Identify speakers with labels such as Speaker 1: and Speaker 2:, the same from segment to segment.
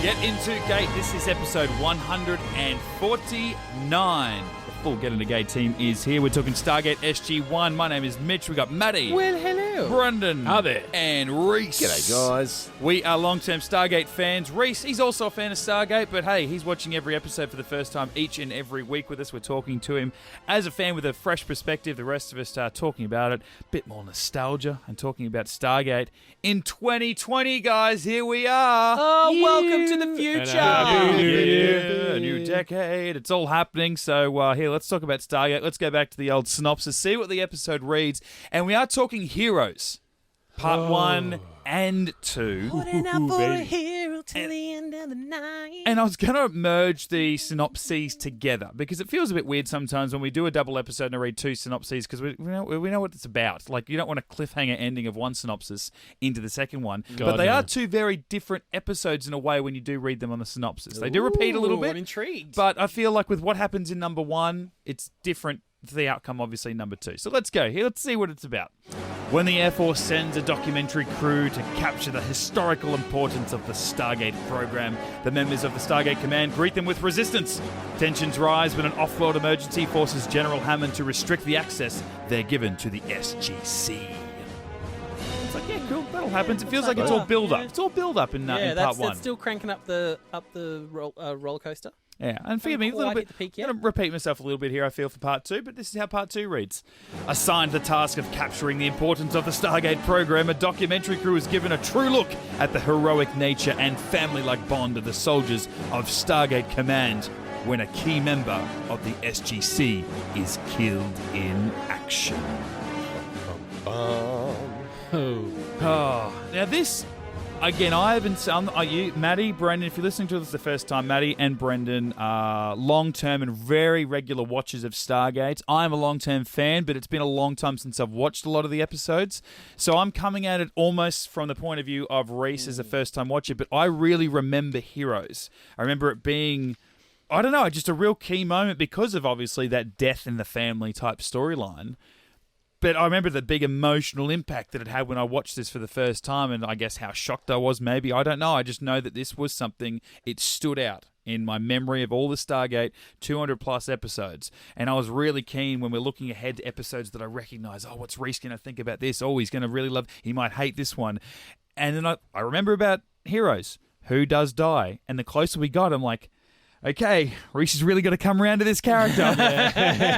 Speaker 1: Get Into Geek. This is episode 149. The full Get Into Geek team is here. We're talking Stargate SG-1. My name is Mitch. We got Maddie.
Speaker 2: Well, hello.
Speaker 1: Brendan.
Speaker 2: Hi there.
Speaker 1: And Rhys.
Speaker 3: G'day, guys.
Speaker 1: We are long-term Stargate fans. Rhys, he's also a fan of Stargate, but hey, he's watching every episode for the first time each and every week with us. We're talking to him as a fan with a fresh perspective. The rest of us are talking about it. A bit more nostalgia and talking about Stargate in 2020, guys. Here we are.
Speaker 2: Oh, welcome to the future.
Speaker 1: A new decade. It's all happening. So here, let's talk about Stargate. Let's go back to the old synopsis, see what the episode reads. And we are talking Heroes, part 1 and 2.
Speaker 2: Holding out for a hero till the end of the night.
Speaker 1: And I was going to merge the synopses together because it feels a bit weird sometimes when we do a double episode and I read two synopses because we know what it's about. Like, you don't want a cliffhanger ending of one synopsis into the second one. But they are two very different episodes in a way when you do read them on the synopsis. They do repeat a little bit.
Speaker 2: I'm intrigued.
Speaker 1: But I feel like with what happens in number 1, it's different to the outcome, obviously, in number 2. So let's go here. Let's see what it's about. When the Air Force sends a documentary crew to capture the historical importance of the Stargate program, the members of the Stargate Command greet them with resistance. Tensions rise when an off-world emergency forces General Hammond to restrict the access they're given to the SGC. It's like, yeah, cool, that'll happen. It feels like it's all build-up.
Speaker 2: Yeah.
Speaker 1: It's all build-up in part 1.
Speaker 2: That's still cranking up the roller coaster.
Speaker 1: Yeah, and forgive me a little bit. I'm going to repeat myself a little bit here, I feel, for part 2, but this is how part 2 reads. Assigned the task of capturing the importance of the Stargate program, a documentary crew is given a true look at the heroic nature and family-like bond of the soldiers of Stargate Command when a key member of the SGC is killed in action. Now this... Again, I haven't... you, Maddie, Brendan, if you're listening to this the first time, Maddie and Brendan are long-term and very regular watchers of Stargate. I'm a long-term fan, but it's been a long time since I've watched a lot of the episodes. So I'm coming at it almost from the point of view of Rhys as a first-time watcher, but I really remember Heroes. I remember it being... I don't know, just a real key moment because of, obviously, that death in the family type storyline. But I remember the big emotional impact that it had when I watched this for the first time, and I guess how shocked I was, maybe. I don't know. I just know that this was something, it stood out in my memory of all the Stargate 200-plus episodes. And I was really keen when we're looking ahead to episodes that I recognise, oh, what's Rhys going to think about this? Oh, he's going to really love, he might hate this one. And then I remember about Heroes, who does die. And the closer we got, I'm like, okay, Rhys is really going to come around to this character.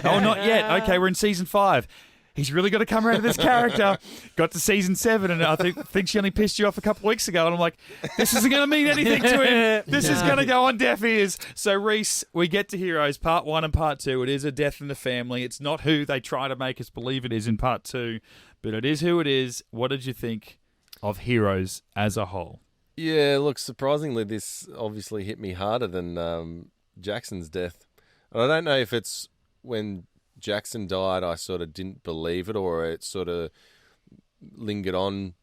Speaker 1: Oh, not yet. Okay, we're in season 5. He's really got to come around to this character. Got to season 7, and I think she only pissed you off a couple of weeks ago. And I'm like, this isn't going to mean anything to him. This is going to go on deaf ears. So, Rhys, we get to Heroes, part 1 and part 2. It is a death in the family. It's not who they try to make us believe it is in part 2, but it is who it is. What did you think of Heroes as a whole?
Speaker 3: Yeah, look, surprisingly, this obviously hit me harder than Jackson's death. And I don't know if it's when Jackson died, I sort of didn't believe it, or it sort of lingered on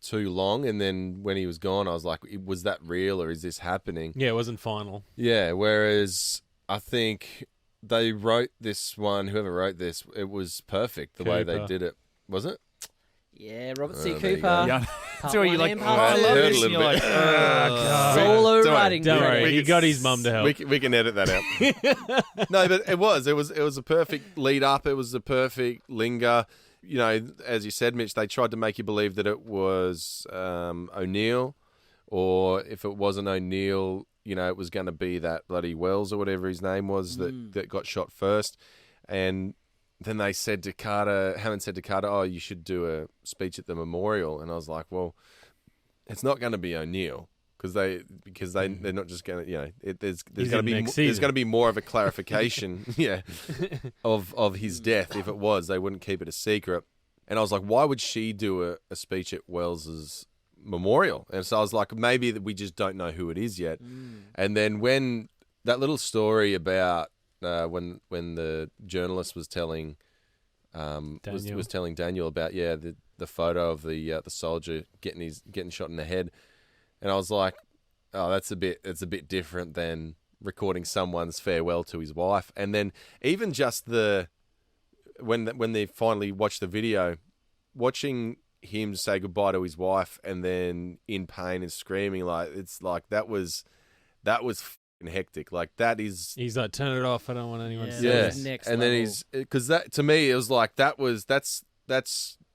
Speaker 3: too long, and then when he was gone, I was like, was that real, or is this happening?
Speaker 4: Yeah, it wasn't final.
Speaker 3: Yeah, whereas I think they wrote this one, whoever wrote this, it was perfect, the way they did it. Was it?
Speaker 2: Yeah, Robert C.
Speaker 3: there you
Speaker 2: Cooper.
Speaker 1: Yeah.
Speaker 2: Part
Speaker 1: So you're
Speaker 2: 1
Speaker 1: like,
Speaker 2: and
Speaker 1: oh,
Speaker 2: part
Speaker 1: I
Speaker 2: 2.
Speaker 1: love
Speaker 3: Hurt a
Speaker 1: this. And
Speaker 3: little
Speaker 1: you're like,
Speaker 3: bit.
Speaker 2: Solo
Speaker 3: Don't worry.
Speaker 2: writing.
Speaker 4: Don't worry,
Speaker 2: credit.
Speaker 4: he got his mum to help.
Speaker 3: We can edit that out. No, but it was a perfect lead up. It was a perfect linger. You know, as you said, Mitch, they tried to make you believe that it was O'Neill, or if it wasn't O'Neill, you know, it was going to be that bloody Wells or whatever his name was that got shot first. And then they said to Carter, Hammond said to Carter, oh, you should do a speech at the memorial. And I was like, well, it's not going to be O'Neill. Because they're not just going to, you know, there's going to be more of a clarification, of his death. If it was, they wouldn't keep it a secret. And I was like, why would she do a speech at Wells's memorial? And so I was like, maybe that we just don't know who it is yet. And then when that little story about when the journalist was telling was telling Daniel about the photo of the soldier getting shot in the head. And I was like, oh, it's a bit different than recording someone's farewell to his wife. And then even just when they finally watched the video, watching him say goodbye to his wife and then in pain and screaming, like, it's like that was that was fucking hectic. Like that is.
Speaker 4: He's like, turn it off. I don't want anyone to see
Speaker 3: Yeah,
Speaker 4: this.
Speaker 2: Next
Speaker 3: and
Speaker 2: level.
Speaker 3: then because that to me it was like that's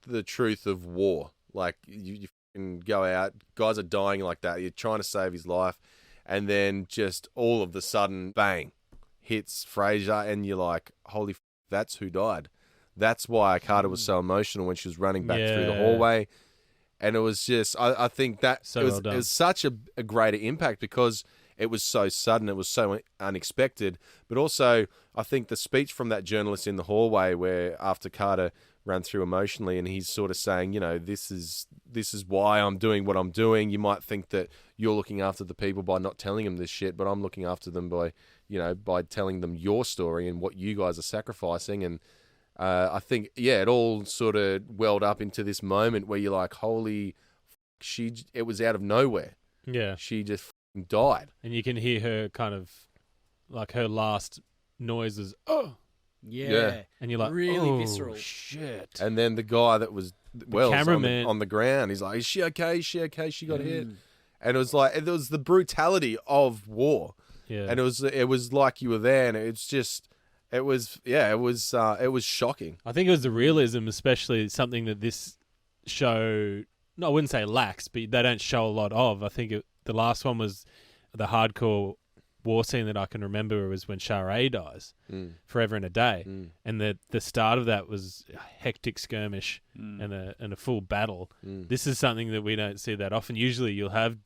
Speaker 3: the truth of war. Like you fucking go out, guys are dying like that. You're trying to save his life, and then just all of the sudden, bang, hits Fraser, and you're like, holy, that's who died. That's why Carter was so emotional when she was running back through the hallway. And it was just, I think that
Speaker 4: So
Speaker 3: it
Speaker 4: well done.
Speaker 3: was such a greater impact because it was so sudden, it was so unexpected. But also, I think the speech from that journalist in the hallway where after Carter ran through emotionally and he's sort of saying, this is why I'm doing what I'm doing. You might think that you're looking after the people by not telling them this shit, but I'm looking after them by, by telling them your story and what you guys are sacrificing. And I think, it all sort of welled up into this moment where you're like, holy, it was out of nowhere.
Speaker 4: Yeah.
Speaker 3: She just died.
Speaker 4: And you can hear her kind of, like her last noises, oh.
Speaker 2: Yeah.
Speaker 4: And you're like,
Speaker 2: really
Speaker 4: oh,
Speaker 2: visceral.
Speaker 4: shit.
Speaker 3: And then the guy that was,
Speaker 4: cameraman
Speaker 3: on the ground, he's like, is she okay? Is she okay? She got hit. And it was like, it was the brutality of war.
Speaker 4: Yeah.
Speaker 3: And it was like you were there, and it's just, it was shocking.
Speaker 4: I think it was the realism, especially something that this show, no, I wouldn't say lacks, but they don't show a lot of. I think the last one was the hardcore war scene that I can remember was when Shara dies, Forever and a Day, and the start of that was a hectic skirmish and a full battle. This is something that we don't see that often. Usually, you'll have,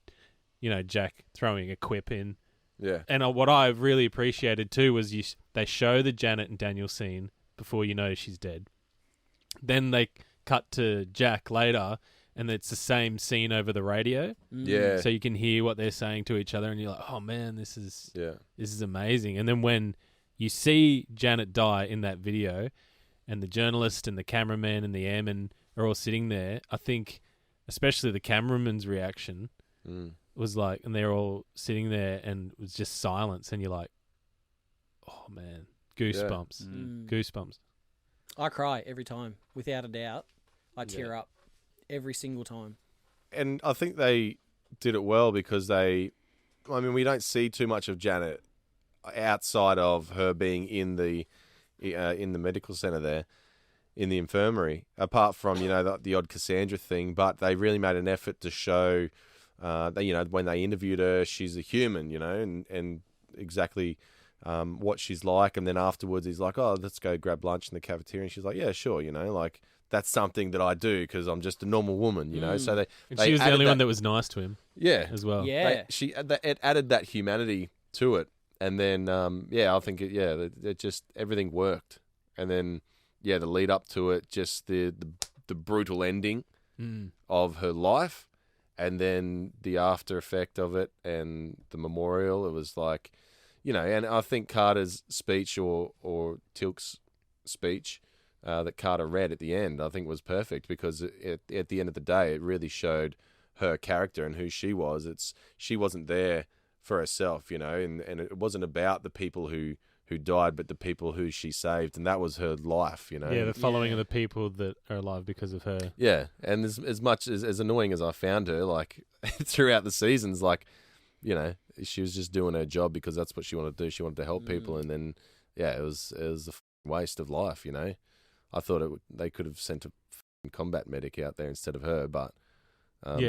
Speaker 4: Jack throwing a quip in.
Speaker 3: Yeah.
Speaker 4: And what I really appreciated too was they show the Janet and Daniel scene before you know she's dead. Then they cut to Jack later, and it's the same scene over the radio.
Speaker 3: Yeah.
Speaker 4: So you can hear what they're saying to each other, and you're like, oh man, this is amazing. And then when you see Janet die in that video, and the journalist and the cameraman and the airman are all sitting there, I think especially the cameraman's reaction was like, and they're all sitting there and it was just silence, and you're like, oh man, goosebumps. Goosebumps.
Speaker 2: I cry every time, without a doubt. I tear up every single time.
Speaker 3: And I think they did it well because we don't see too much of Janet outside of her being in the medical center there, in the infirmary, apart from, the odd Cassandra thing, but they really made an effort to show, when they interviewed her, she's a human, and exactly what she's like. And then afterwards he's like, oh, let's go grab lunch in the cafeteria. And she's like, yeah, sure, like, that's something that I do because I'm just a normal woman, So
Speaker 4: she was the only one that was nice to him.
Speaker 3: Yeah.
Speaker 4: As well.
Speaker 2: Yeah.
Speaker 3: It added that humanity to it. And then, I think it just, everything worked. And then, the lead up to it, just the brutal ending of her life. And then the after effect of it and the memorial, it was like, and I think Carter's speech or Tilk's speech that Carter read at the end, I think was perfect because at the end of the day, it really showed her character and who she was. She wasn't there for herself, and it wasn't about the people who died, but the people who she saved, and that was her life,
Speaker 4: Yeah, the following of the people that are alive because of her.
Speaker 3: Yeah, and as much as annoying as I found her, like, throughout the seasons, like, she was just doing her job because that's what she wanted to do. She wanted to help people, and then, it was a waste of life, I thought they could have sent a combat medic out there instead of her, but...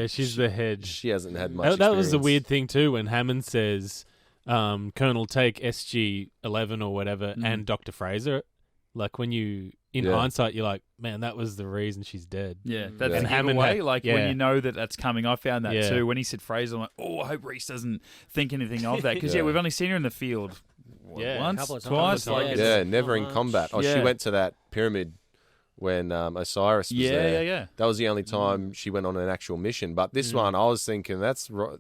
Speaker 4: she's the head.
Speaker 3: She hasn't had much
Speaker 4: That was the weird thing, too, when Hammond says... Colonel, take SG-11 or whatever, and Dr. Fraser. Like, when you, in hindsight, you're like, man, that was the reason she's dead.
Speaker 1: Yeah, that's a
Speaker 4: Hammond
Speaker 1: giveaway. When you know that that's coming, I found that
Speaker 4: Yeah.
Speaker 1: too. When he said Fraser, I'm like, oh, I hope Rhys doesn't think anything of that. Because, we've only seen her in the field once,
Speaker 2: couple of
Speaker 1: twice.
Speaker 2: times,
Speaker 3: never in combat. Oh, she went to that pyramid when Osiris was there.
Speaker 1: Yeah.
Speaker 3: That was the only time she went on an actual mission. But this one, I was thinking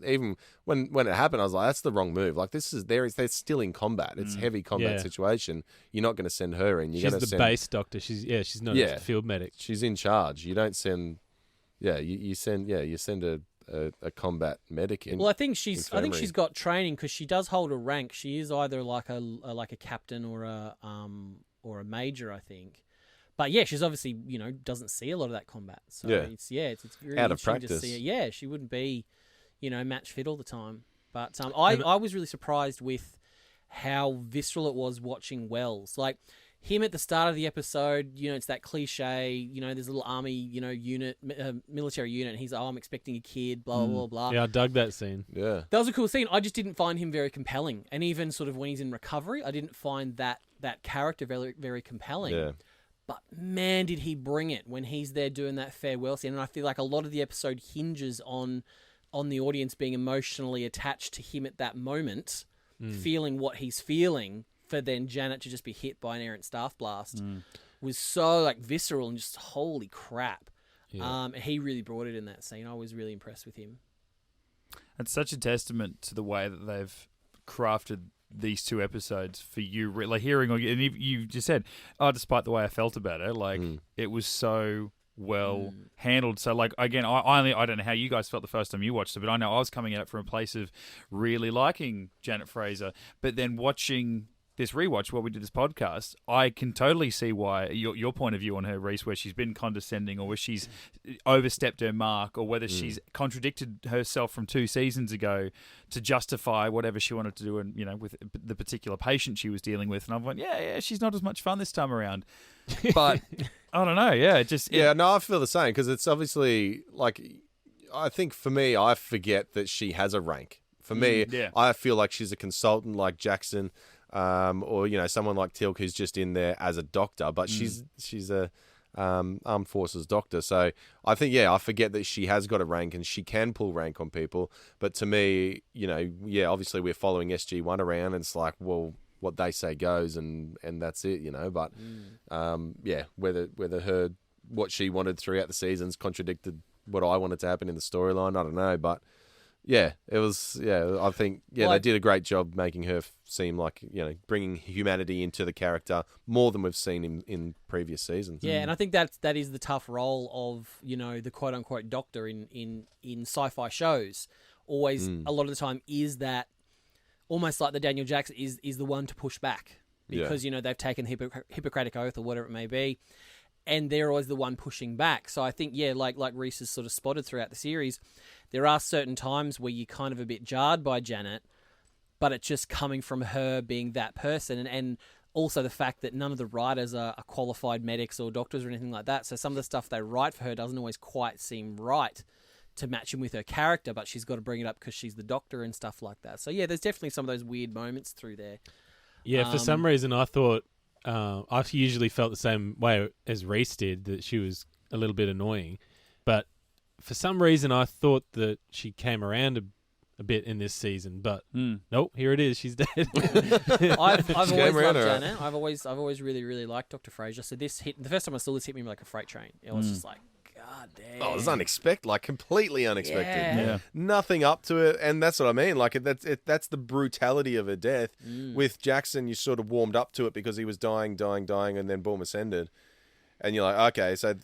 Speaker 3: even when it happened, I was like, that's the wrong move. Like, they're still in combat. It's a heavy combat situation. You're not going to send her in. You're
Speaker 4: she's the base doctor. She's not a field medic.
Speaker 3: She's in charge. You don't send. Yeah, you send a combat medic in.
Speaker 2: Well, I think she's got training because she does hold a rank. She is either like a captain or a major, I think. But she's obviously, doesn't see a lot of that combat. So it's really
Speaker 3: out of
Speaker 2: interesting
Speaker 3: practice.
Speaker 2: to see her. Yeah, she wouldn't be, match fit all the time. But I was really surprised with how visceral it was watching Wells. Like, him at the start of the episode, it's that cliche, there's a little army, unit, military unit, and he's like, I'm expecting a kid, blah, blah, blah.
Speaker 4: Yeah, I dug that scene.
Speaker 3: Yeah.
Speaker 2: That was a cool scene. I just didn't find him very compelling. And even sort of when he's in recovery, I didn't find that character very, very compelling.
Speaker 3: Yeah.
Speaker 2: But man, did he bring it when he's there doing that farewell scene. And I feel like a lot of the episode hinges on the audience being emotionally attached to him at that moment, feeling what he's feeling, for then Janet to just be hit by an errant staff blast was so like visceral and just holy crap. Yeah. He really brought it in that scene. I was really impressed with him.
Speaker 1: It's such a testament to the way that they've crafted these two episodes for you. Like hearing, and you just said, despite the way I felt about it, like it was so well handled. So like, again, I don't know how you guys felt the first time you watched it, but I know I was coming at it from a place of really liking Janet Fraser, but then watching this rewatch while we did this podcast, I can totally see why your point of view on her, Rhys, where she's been condescending or where she's overstepped her mark or whether she's contradicted herself from 2 seasons ago to justify whatever she wanted to do and, with the particular patient she was dealing with. And I'm like, yeah, she's not as much fun this time around. But I don't know. Yeah,
Speaker 3: I feel the same because it's obviously like, I think for me, I forget that she has a rank. For me, I feel like she's a consultant like Jackson. Or someone like Teal'c who's just in there as a doctor, but she's a armed forces doctor. So I think I forget that she has got a rank and she can pull rank on people. But to me, obviously we're following SG-1 around, and it's like, well, what they say goes, and that's it, But whether what she wanted throughout the seasons contradicted what I wanted to happen in the storyline, I don't know, but. Yeah, it was. Yeah, I think. Yeah, they did a great job making her seem like bringing humanity into the character more than we've seen in previous seasons.
Speaker 2: Yeah, and I think that is the tough role of the quote unquote doctor in sci-fi shows. Always, a lot of the time, is that almost like the Daniel Jackson is the one to push back because they've taken the Hippocratic Oath or whatever it may be, and they're always the one pushing back. So I think like Rhys has sort of spotted throughout the series. There are certain times where you're kind of a bit jarred by Janet, but it's just coming from her being that person. And also the fact that none of the writers are qualified medics or doctors or anything like that. So some of the stuff they write for her doesn't always quite seem right to match in with her character, but she's got to bring it up because she's the doctor and stuff like that. So yeah, there's definitely some of those weird moments through there.
Speaker 4: Yeah, for some reason I thought, I've usually felt the same way as Rhys did, that she was a little bit annoying. But for some reason, I thought that she came around a bit in this season, but nope, here it is. She's dead.
Speaker 2: I've always loved Janet. I've always really, really liked Dr. Fraser. So the first time I saw this hit me like a freight train. It was just like, God damn.
Speaker 3: Oh, it was unexpected, like completely unexpected.
Speaker 2: Yeah.
Speaker 3: Nothing up to it, and that's what I mean. Like that's the brutality of her death. With Jackson, you sort of warmed up to it because he was dying, and then boom, ascended. And you're like, okay, so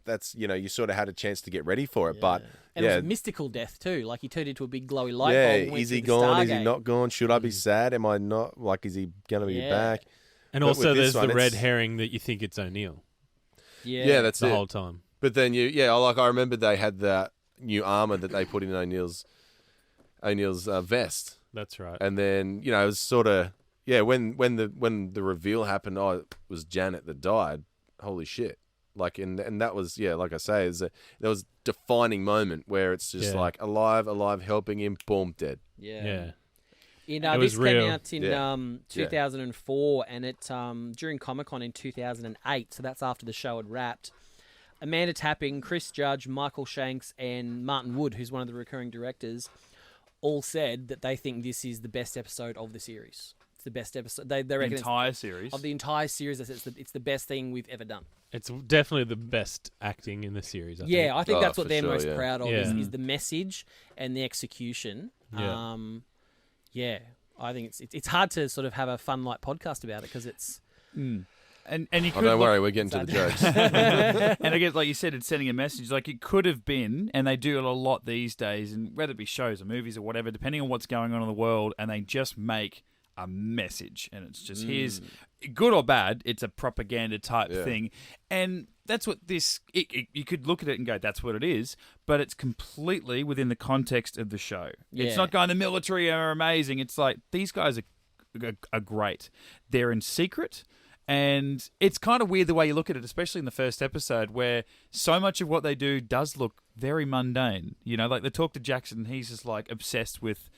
Speaker 3: that's you sort of had a chance to get ready for it, but
Speaker 2: and it was a mystical death too. Like he turned into a big glowy light bulb.
Speaker 3: Yeah, is he gone? Is he not gone? Should I be sad? Am I not? Like, is he gonna be back?
Speaker 4: And also, there's the red herring that you think it's O'Neill.
Speaker 3: Yeah, that's
Speaker 4: the whole time.
Speaker 3: But then I remember they had that new armor that they put in O'Neill's vest.
Speaker 4: That's right.
Speaker 3: And then it was sort of when the reveal happened, it was Janet that died. Holy shit. Like, and that was, like I say, there was a defining moment where it's just like alive, helping him, boom, dead.
Speaker 2: Yeah.
Speaker 4: This
Speaker 2: came out in 2004, and it during Comic-Con in 2008, so that's after the show had wrapped. Amanda Tapping, Chris Judge, Michael Shanks, and Martin Wood, who's one of the recurring directors, all said that they think this is the best episode of the series. It's the best episode. They reckon
Speaker 1: entire series
Speaker 2: of the entire series. It's the best thing we've ever done.
Speaker 4: It's definitely the best acting in the series. I
Speaker 2: think that's what they're most
Speaker 3: sure,
Speaker 2: proud of is the message and the execution. I think it's hard to sort of have a fun light podcast about it because it's.
Speaker 1: And you could
Speaker 3: don't worry, we're getting to the jokes.
Speaker 1: And I guess, like you said, it's sending a message. Like it could have been, and they do it a lot these days, and whether it be shows or movies or whatever, depending on what's going on in the world, and they just make a message, and it's just here's good or bad. It's a propaganda type thing, and that's what this. You could look at it and go, "That's what it is," but it's completely within the context of the show.
Speaker 2: Yeah.
Speaker 1: It's not going, the military are amazing. It's like these guys are great. They're in secret. And it's kind of weird the way you look at it, especially in the first episode, where so much of what they do does look very mundane. You know, like they talk to Jackson, and he's just like obsessed with,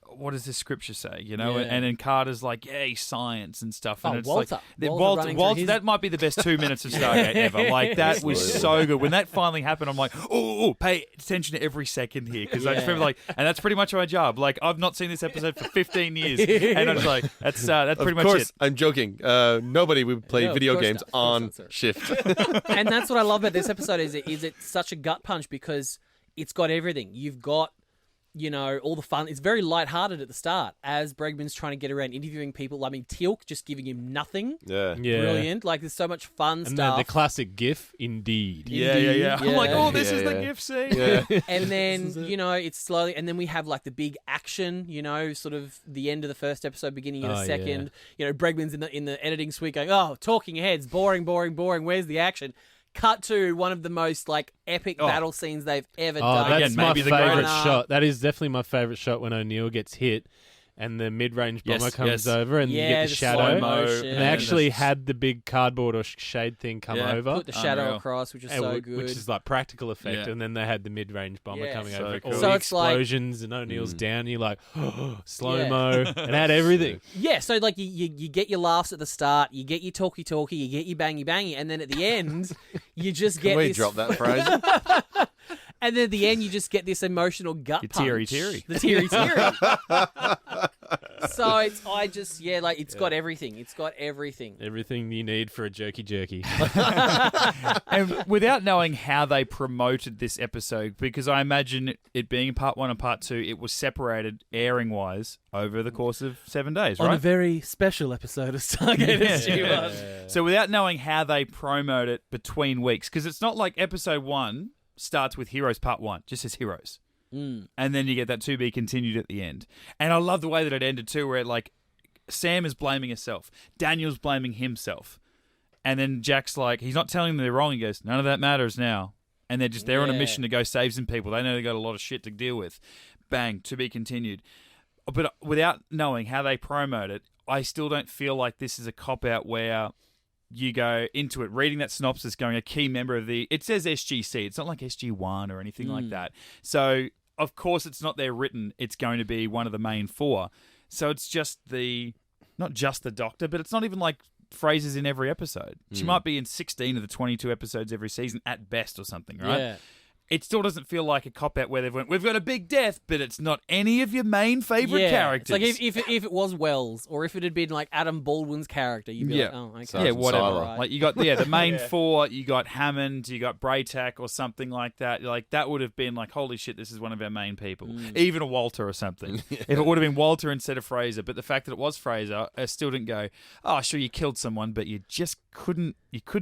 Speaker 1: what does this scripture say? You know, and then Carter's like, he's science and stuff. And it's
Speaker 2: Walter.
Speaker 1: like
Speaker 2: Walter
Speaker 1: that might be the best 2 minutes of Stargate ever. Like that was so good. When that finally happened, I'm like, pay attention to every second here, because I just remember and that's pretty much my job. Like I've not seen this episode for 15 years, and I was like, that's pretty much it.
Speaker 3: Of course, I'm joking. Nobody would play video games on shift.
Speaker 2: And that's what I love about this episode is it's such a gut punch because it's got everything. You've got, you know, all the fun. It's very lighthearted at the start as Bregman's trying to get around interviewing people. I mean, Teal'c just giving him nothing.
Speaker 3: Yeah.
Speaker 2: Brilliant. Like, there's so much fun stuff.
Speaker 4: And the classic GIF, indeed.
Speaker 1: Yeah. I'm like, this is the GIF scene.
Speaker 3: Yeah.
Speaker 2: And then, you know, it's slowly... And then we have, like, the big action, you know, sort of the end of the first episode, beginning in the second. You know, Bregman's in the editing suite going, talking heads, boring. Where's the action? Cut to one of the most like epic battle scenes they've ever done.
Speaker 4: That's my
Speaker 1: maybe the
Speaker 4: favourite
Speaker 1: greatest.
Speaker 4: shot. That is definitely my favourite shot when O'Neill gets hit and the mid-range bomber comes over and you get the shadow.
Speaker 2: Slow-motion.
Speaker 4: And they actually had the big cardboard or shade thing come over.
Speaker 2: Put the shadow
Speaker 1: Unreal.
Speaker 2: across, which is so good.
Speaker 4: Which is like practical effect.
Speaker 1: Yeah.
Speaker 4: And then they had the mid-range bomber coming
Speaker 1: so
Speaker 4: over.
Speaker 1: cool.
Speaker 4: All
Speaker 2: So
Speaker 4: the
Speaker 2: it's like-
Speaker 4: explosions and O'Neill's down. You're like, slow-mo. It had everything.
Speaker 2: Yeah, so like you get your laughs at the start, you get your talky, you get your bangy, and then at the end, you just get
Speaker 3: Can we
Speaker 2: this...
Speaker 3: drop that phrase?
Speaker 2: And then at the end, you just get this emotional gut punch.
Speaker 1: teary-teary.
Speaker 2: The teary. So it's got everything. It's got everything.
Speaker 4: Everything you need for a jerky.
Speaker 1: And without knowing how they promoted this episode, because I imagine it being part 1 and part 2, it was separated airing-wise over the course of 7 days, right?
Speaker 2: On a very special episode of Stargate SG-1.
Speaker 1: So without knowing how they promote it between weeks, because it's not like episode 1 starts with Heroes Part 1, just as Heroes. And then you get that to be continued at the end. And I love the way that it ended too, where like Sam is blaming herself, Daniel's blaming himself, and then Jack's like, he's not telling them they're wrong. He goes, none of that matters now. And they're on a mission to go save some people. They know they got a lot of shit to deal with. Bang, to be continued. But without knowing how they promote it, I still don't feel like this is a cop-out where you go into it, reading that synopsis, going a key member of the... It says SGC. It's not like SG-1 or anything like that. So, of course, it's not there written. It's going to be one of the main 4. So it's just not just the Doctor, but it's not even like Fraser's in every episode. She might be in 16 of the 22 episodes every season at best or something, right?
Speaker 2: Yeah.
Speaker 1: It still doesn't feel like a cop-out where we've got a big death, but it's not any of your main favourite characters.
Speaker 2: It's like if it was Wells, or if it had been like Adam Baldwin's character, you'd be like, oh, okay.
Speaker 3: Sergeant
Speaker 1: Yeah, whatever.
Speaker 3: Siler.
Speaker 1: Like you got the main 4, you got Hammond, you got Braytac or something like that. Like that would have been like, holy shit, this is one of our main people. Even a Walter or something. If it would have been Walter instead of Fraser, but the fact that it was Fraser, I still didn't go, oh, sure, you killed someone, but you just couldn't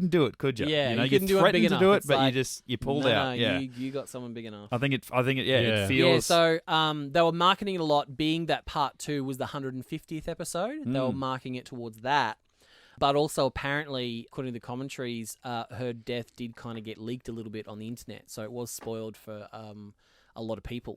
Speaker 1: do it, could you?
Speaker 2: Yeah,
Speaker 1: you know,
Speaker 2: you couldn't do it
Speaker 1: threatened
Speaker 2: big
Speaker 1: to
Speaker 2: enough.
Speaker 1: do it,
Speaker 2: It's
Speaker 1: but
Speaker 2: like,
Speaker 1: you pulled
Speaker 2: No,
Speaker 1: out. Yeah,
Speaker 2: you got someone big enough.
Speaker 1: I think it
Speaker 4: Yeah.
Speaker 1: feels.
Speaker 2: Yeah, so they were marketing it a lot, being that part 2 was the 150th episode. They were marking it towards that. But also, apparently, according to the commentaries, her death did kind of get leaked a little bit on the internet. So it was spoiled for a lot of people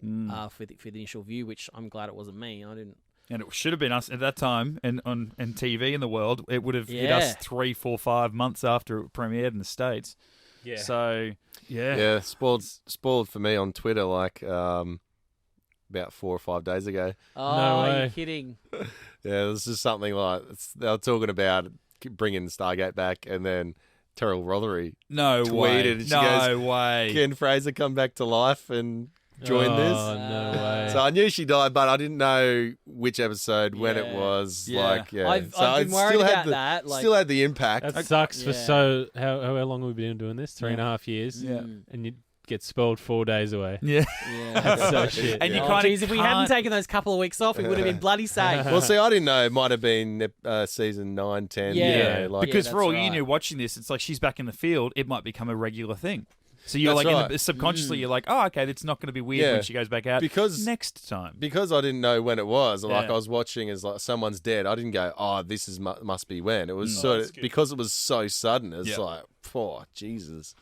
Speaker 2: for the initial view, which I'm glad it wasn't me. I didn't.
Speaker 1: And it should have been us at that time, and on TV in the world, it would have hit us 3, 4, 5 months after it premiered in the States.
Speaker 4: Yeah.
Speaker 1: So,
Speaker 3: Yeah, spoiled for me on Twitter like about 4 or 5 days ago.
Speaker 2: Oh,
Speaker 4: way.
Speaker 2: you're kidding.
Speaker 3: Yeah, this is something like they were talking about bringing Stargate back, and then Terrell Rothery
Speaker 1: no
Speaker 3: tweeted.
Speaker 1: way.
Speaker 3: And she
Speaker 1: No
Speaker 3: goes,
Speaker 1: way.
Speaker 3: Can Fraser come back to life and join
Speaker 4: Oh,
Speaker 3: this?
Speaker 4: no way.
Speaker 3: So I knew she died, but I didn't know which episode when it
Speaker 2: Yeah.
Speaker 3: was.
Speaker 1: Yeah.
Speaker 3: Like, yeah,
Speaker 2: I've
Speaker 3: so
Speaker 2: been
Speaker 3: it
Speaker 2: worried
Speaker 3: still had
Speaker 2: about
Speaker 3: the,
Speaker 2: that. Like,
Speaker 3: still had the impact.
Speaker 4: That sucks for
Speaker 2: Yeah.
Speaker 4: how long have we been doing this? 3.5 years?
Speaker 1: Yeah.
Speaker 4: And you get spoiled 4 days away.
Speaker 1: Yeah.
Speaker 2: yeah.
Speaker 4: That's so shit.
Speaker 1: And you
Speaker 2: Oh,
Speaker 1: kind
Speaker 2: geez,
Speaker 1: of
Speaker 2: if we hadn't taken those couple of weeks off, we would have been bloody safe.
Speaker 3: Well, see, I didn't know. It might have been season 9, 10.
Speaker 2: Yeah.
Speaker 3: You know, like,
Speaker 1: because
Speaker 2: Yeah,
Speaker 1: for all
Speaker 2: that's
Speaker 1: you
Speaker 2: right.
Speaker 1: knew watching this, it's like she's back in the field. It might become a regular thing. So you're
Speaker 3: That's
Speaker 1: like
Speaker 3: right.
Speaker 1: subconsciously, you're like, oh, okay, it's not going to be weird when she goes back out next time.
Speaker 3: Because I didn't know when it was. Like
Speaker 1: Yeah.
Speaker 3: I was watching as like someone's dead. I didn't go, oh, this is must be when. It was sort of because it was so sudden. It's like, oh, Jesus.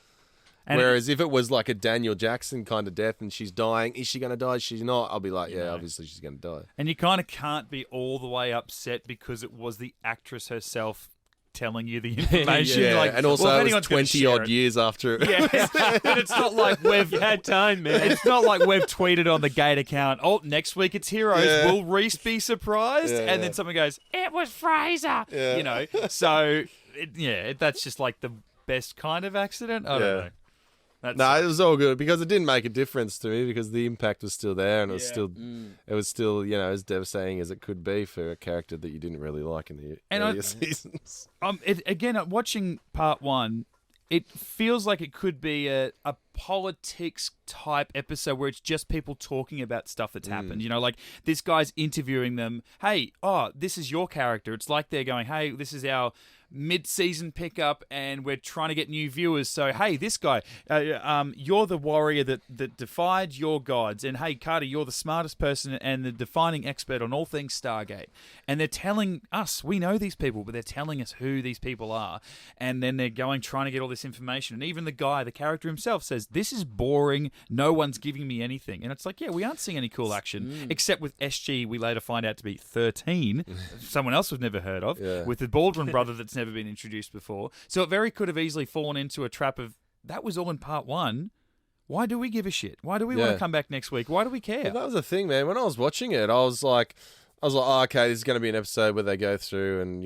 Speaker 1: And
Speaker 3: Whereas if it was like a Daniel Jackson kind of death and she's dying, is she going to die? She's not. I'll be like, yeah, obviously she's going to die.
Speaker 1: And you kind of can't be all the way upset because it was the actress herself telling you the information.
Speaker 3: Yeah,
Speaker 1: Like,
Speaker 3: and also
Speaker 1: well,
Speaker 3: it was 20-odd years after it.
Speaker 1: Yeah, and it's not like we've
Speaker 4: had time, man.
Speaker 1: It's not like we've tweeted on the Gate account, oh, next week it's Heroes.
Speaker 3: Yeah.
Speaker 1: Will Rhys be surprised?
Speaker 3: Yeah,
Speaker 1: and then someone goes, it was Fraser.
Speaker 3: Yeah.
Speaker 1: You know, so, that's just like the best kind of accident. I don't know.
Speaker 3: No, it was all good because it didn't make a difference to me because the impact was still there and it was still, as devastating as it could be for a character that you didn't really like in the earlier seasons.
Speaker 1: Again, watching part one, it feels like it could be a politics type episode where it's just people talking about stuff that's happened. Like this guy's interviewing them. Hey, this is your character. It's like they're going, hey, this is our mid-season pickup and we're trying to get new viewers. So, hey, this guy, you're the warrior that defied your gods. And, hey, Carter, you're the smartest person and the defining expert on all things Stargate. And they're telling us, we know these people, but they're telling us who these people are. And then they're trying to get all this information. And even the guy, the character himself says, this is boring. No one's giving me anything. And it's like, yeah, we aren't seeing any cool action, except with SG, we later find out to be 13, someone else we've never heard of, with the Baldwin brother that's never been introduced before. So it very could have easily fallen into a trap of, that was all in part one. Why do we give a shit? Why do we want to come back next week? Why do we care?
Speaker 3: Well, that was the thing, man. When I was watching it, I was like, oh, okay, this is going to be an episode where they go through and,